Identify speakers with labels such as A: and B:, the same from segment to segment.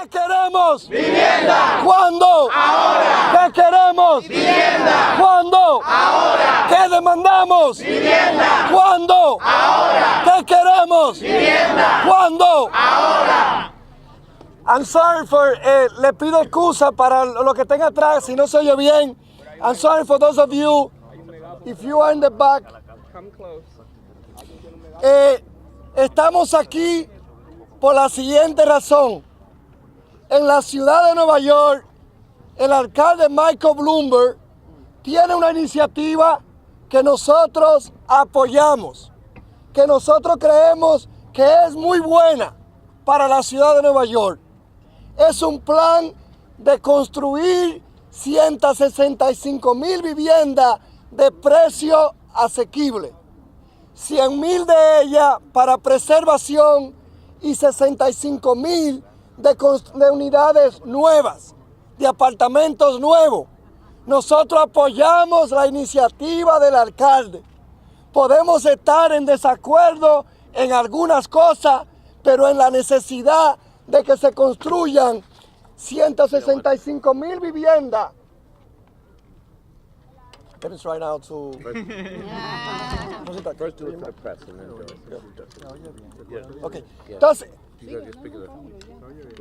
A: ¿Qué queremos?
B: Vivienda.
A: ¿Cuándo?
B: Ahora.
A: ¿Qué queremos?
B: Vivienda.
A: ¿Cuándo?
B: Ahora.
A: ¿Qué demandamos?
B: Vivienda.
A: ¿Cuándo?
B: Ahora.
A: ¿Qué queremos?
B: Vivienda.
A: ¿Cuándo?
B: Ahora.
A: I'm sorry for, le pido excusa para lo que estén atrás, si no se oye bien. I'm sorry for those of you, if you are in the back. Estamos aquí por la siguiente razón. En la ciudad de Nueva York, el alcalde Michael Bloomberg tiene una iniciativa que nosotros apoyamos, que nosotros creemos que es muy buena para la ciudad de Nueva York. Es un plan de construir 165,000 viviendas de precio asequible. 100,000 de ellas para preservación y 65,000 de unidades nuevas, de apartamentos nuevos. Nosotros apoyamos la iniciativa del alcalde. Podemos estar en desacuerdo en algunas cosas, pero en la necesidad de que se construyan 165,000 viviendas. It's right now to...
C: First do it for the press and then do it.
A: Okay. Entonces,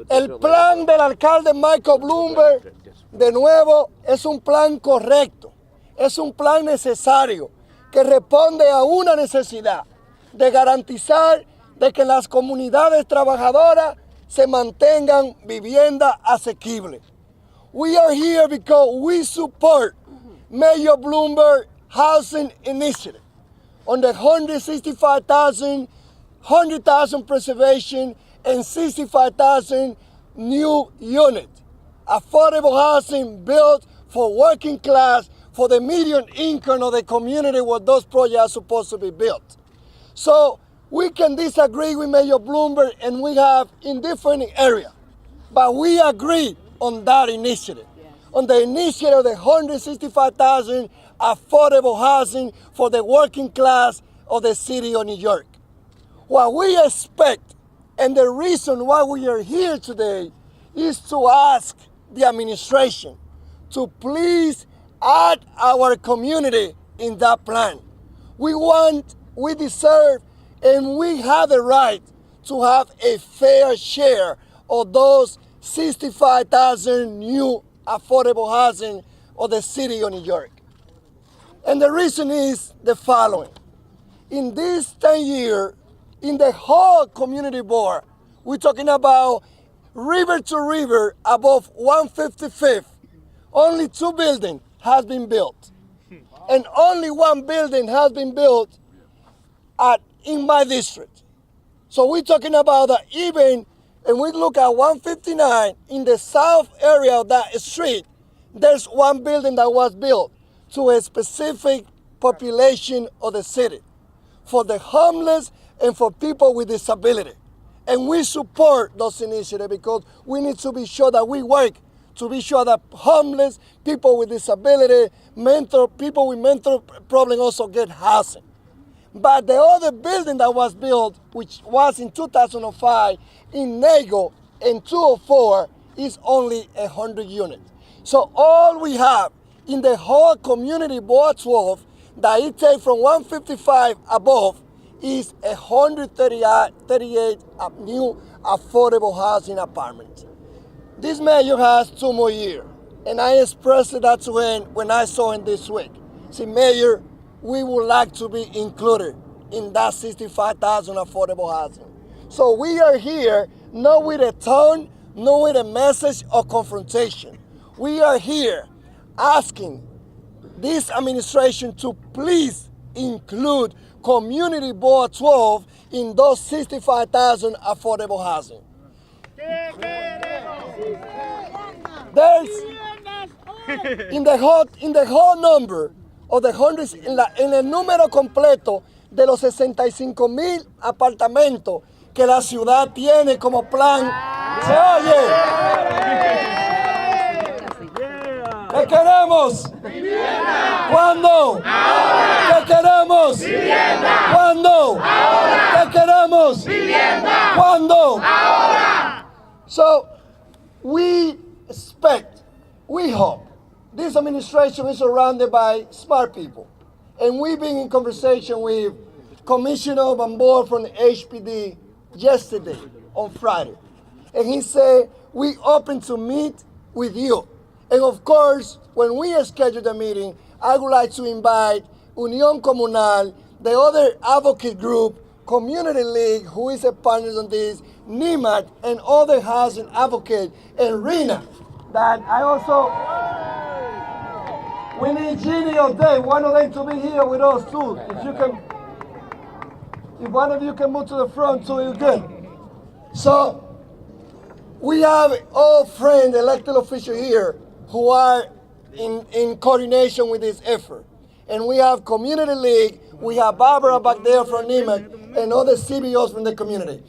A: el plan del alcalde Michael Bloomberg, de nuevo, es un plan correcto, es un plan necesario que responde a una necesidad de garantizar de que las comunidades trabajadoras se mantengan vivienda asequible. We are here because we support Mayor Bloomberg Housing Initiative on the 100,000 preservation and 65,000 new units. Affordable housing built for working class, for the median income of the community where those projects are supposed to be built. So we can disagree with Mayor Bloomberg and we have in different areas, but we agree on that initiative, on the initiative of the 165,000 affordable housing for the working class of the city of New York. What we expect and the reason why we are here today is to ask the administration to please add our community in that plan. We deserve, and we have the right to have a fair share of those 65,000 new affordable housing of the city of New York. And the reason is the following. In this 10 years, in the whole community board, we're talking about river to river above 155th, only 2 buildings has been built. And only 1 building has been built in my district. So we're talking about that even, and we look at 159 in the south area of that street, there's 1 building that was built to a specific population of the city, for the homeless and for people with disability. And we support those initiatives because we need to be sure that we work to be sure that homeless, people with disability, people with mental problems also get housing. But the other building that was built, which was in 2005 in Nago and 204, is only 100 units. So all we have in the whole community board 12 that it takes from 155 above is 138 new affordable housing apartments. This mayor has 2 more years, and I expressed that to him when I saw him this week. See, Mayor, we would like to be included in that 65,000 affordable housing. So we are here not with a tone, not with a message of confrontation. We are here asking this administration to please include Community Board 12 in those 65,000 affordable housing. There's in the whole number of the hundreds, en el número completo de los 65,000 apartamentos que la ciudad tiene como plan. ¿Se oye? ¿Qué queremos?
B: Vivienda.
A: ¿Cuándo?
B: Ahora.
A: ¿Qué queremos?
B: Vivienda.
A: ¿Cuándo?
B: Ahora.
A: ¿Qué queremos?
B: Vivienda.
A: ¿Cuándo?
B: Ahora.
A: So, we expect, we hope, this administration is surrounded by smart people. And we've been in conversation with Commissioner Van Boer from the HPD yesterday on Friday. And he said, we open to meet with you. And of course, when we schedule the meeting, I would like to invite Unión Comunal, the other advocate group, Community League, who is a partner on this, NIMAC, and other housing advocate, and RINA, that I also, we need Ginny or Dave, one of them to be here with us too. If one of you can move to the front too, you're good. So, we have all friends, elected officials here, who are in coordination with this effort. And we have Community League, we have Barbara back there from NIMAC, and other CBOs from the community.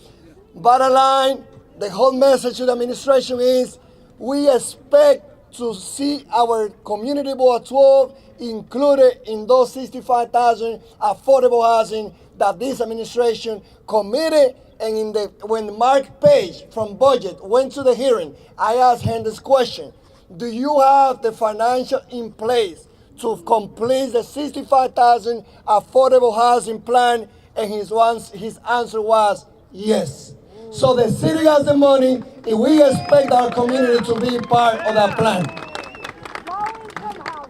A: Bottom line, the whole message to the administration is, we expect to see our community board 12 included in those 65,000 affordable housing that this administration committed. And when Mark Page from Budget went to the hearing, I asked him this question: do you have the financial in place to complete the 65,000 affordable housing plan? And his answer was yes. So the city has the money, and we expect our community to be part of that plan.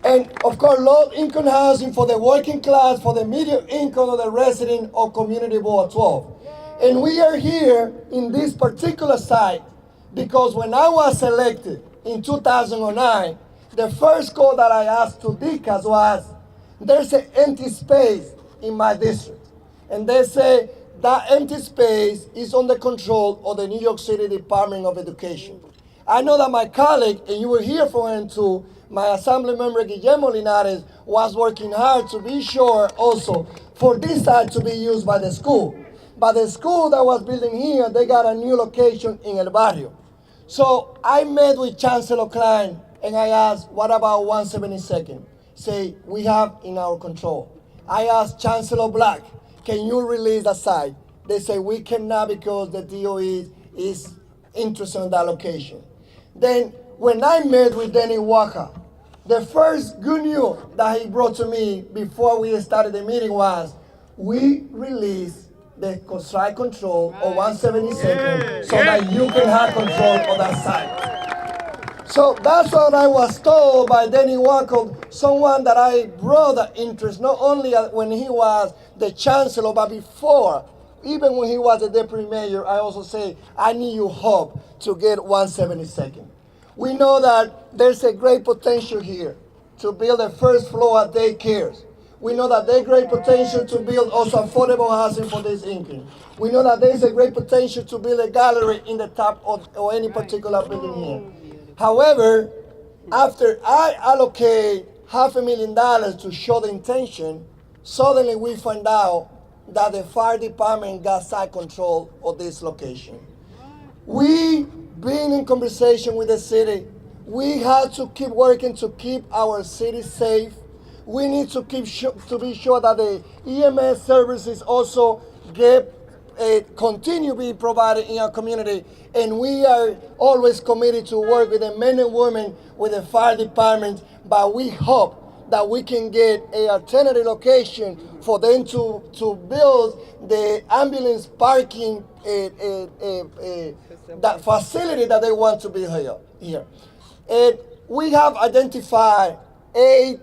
A: And of course, low-income housing for the working class, for the medium income of the resident of Community Board 12. And we are here in this particular site because when I was elected in 2009, the first call that I asked to DCAS was, there's an empty space in my district. And they say that empty space is under control of the New York City Department of Education. I know that my colleague, and you will hear from him too, my Assembly member Guillermo Linares was working hard to be sure also for this site to be used by the school. But the school that was building here, they got a new location in El Barrio. So I met with Chancellor Klein and I asked, what about 172nd? Say, we have in our control. I asked Chancellor Black, can you release that site? They say, we cannot because the DOE is interested in that location. Then when I met with Danny Walker, the first good news that he brought to me before we started the meeting was, we released the strike control of 172nd so that you can have control of that site. So that's what I was told by Danny Walker, someone that I brought the interest, not only when he was the chancellor, but before, even when he was the deputy mayor, I also say, I need your help to get 172nd. We know that there's a great potential here to build a first floor daycares. We know that there's great potential to build also affordable housing for this income. We know that there's a great potential to build a gallery in the top of or any particular building here. However, after I allocate $500,000 to show the intention, suddenly we find out that the fire department got site control of this location. We been in conversation with the city. We have to keep working to keep our city safe. We need to be sure that the EMS services also continue to be provided in our community. And we are always committed to work with the men and women with the fire department, but we hope that we can get an alternative location for them to build the ambulance parking that facility that they want to build here. And we have identified 8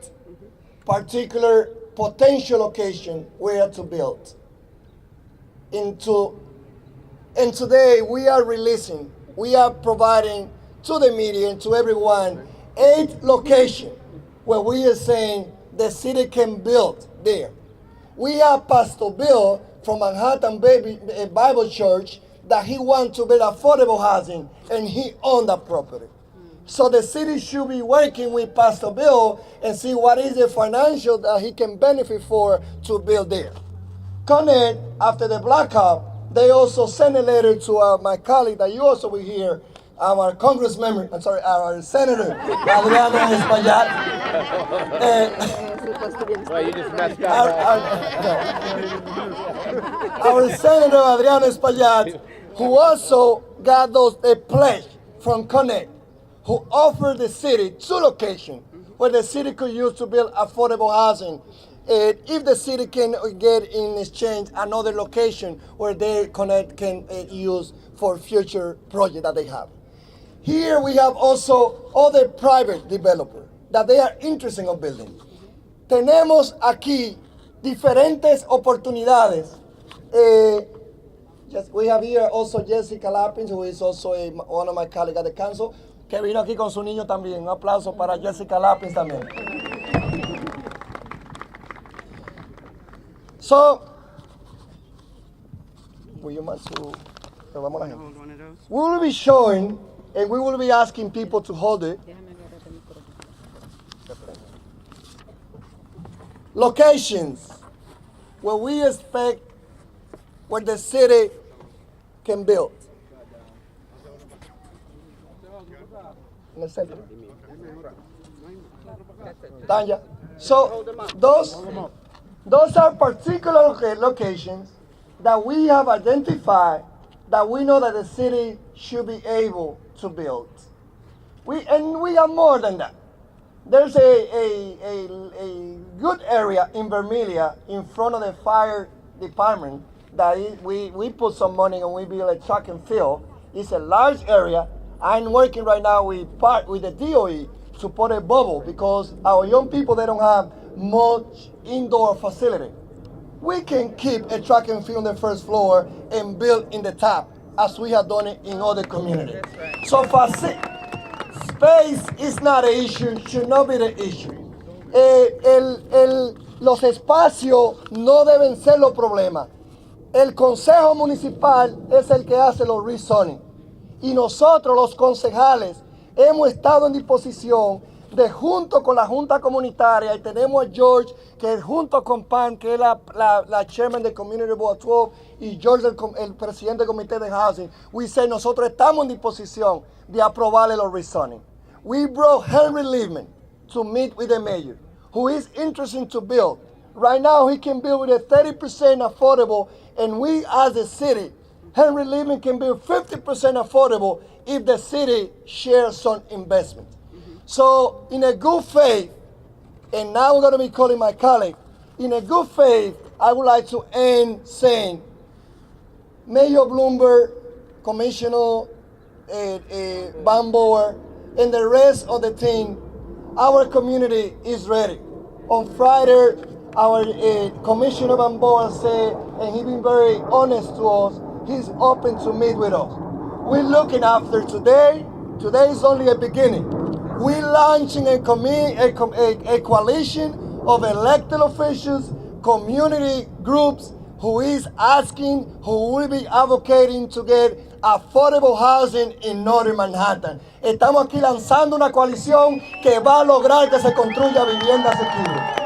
A: particular potential locations where to build. And today we are providing to the media and to everyone 8 locations where we are saying the city can build there. We have Pastor Bill from Manhattan Bible Church that he wants to build affordable housing and he owns that property. So the city should be working with Pastor Bill and see what is the financial that he can benefit for to build there. Connect, after the blackout, they also sent a letter to my colleague that you also will hear, our our Senator, Adriano Espaillat.
C: Well, you just messed up.
A: Our Senator, Adriano Espaillat, who also got a pledge from Connect, who offered the city 2 locations where the city could use to build affordable housing. If the city can get in exchange another location where they Connect can use for future projects that they have. Here we have also other private developers that they are interested in building. Tenemos aquí diferentes oportunidades. We have here also Jessica Lappins, who is also one of my colleagues at the council, que vino aquí con su niño también. Un aplauso para Jessica Lappins también. So, will you mind to, vamos a la gente. We will be showing, and we will be asking people to hold it. Locations where we expect where the city can build. In the center. Tanya. So those are particular locations that we have identified that we know that the city should be able to build. We have more than that. There's a good area in Vermilion in front of the fire department that we put some money and we build a track and field. It's a large area. I'm working right now with the DOE to put a bubble because our young people, they don't have much indoor facility. We can keep a track and field on the first floor and build in the top as we have done it in other communities. Right. So space is not an issue, should not be the issue. Los espacios no deben ser los problemas. El Consejo Municipal es el que hace los rezoning. Y nosotros, los concejales, hemos estado en disposición de, junto con la Junta Comunitaria, y tenemos a George, que junto con Pam, que es la chairman del Community Board 12, y George, el presidente del Comité de Housing, we say nosotros estamos en disposición de aprobarle los rezoning. We brought Henry Liebman to meet with the mayor, who is interested to build. Right now, he can build with a 30% affordable, and we as a city, Henry Liebman can build 50% affordable if the city shares some investment. So in a good faith, and now I'm going to be calling my colleague, in a good faith, I would like to end saying, Mayor Bloomberg, Commissioner Van Boer, and the rest of the team, our community is ready. On Friday, our Commissioner Van Boer said, and he's been very honest to us, he's open to meet with us. We're looking after today. Today is only a beginning. We're launching a coalition of elected officials, community groups, who is asking, who will be advocating to get affordable housing in Northern Manhattan. Estamos aquí lanzando una coalición que va a lograr que se construya vivienda asequible.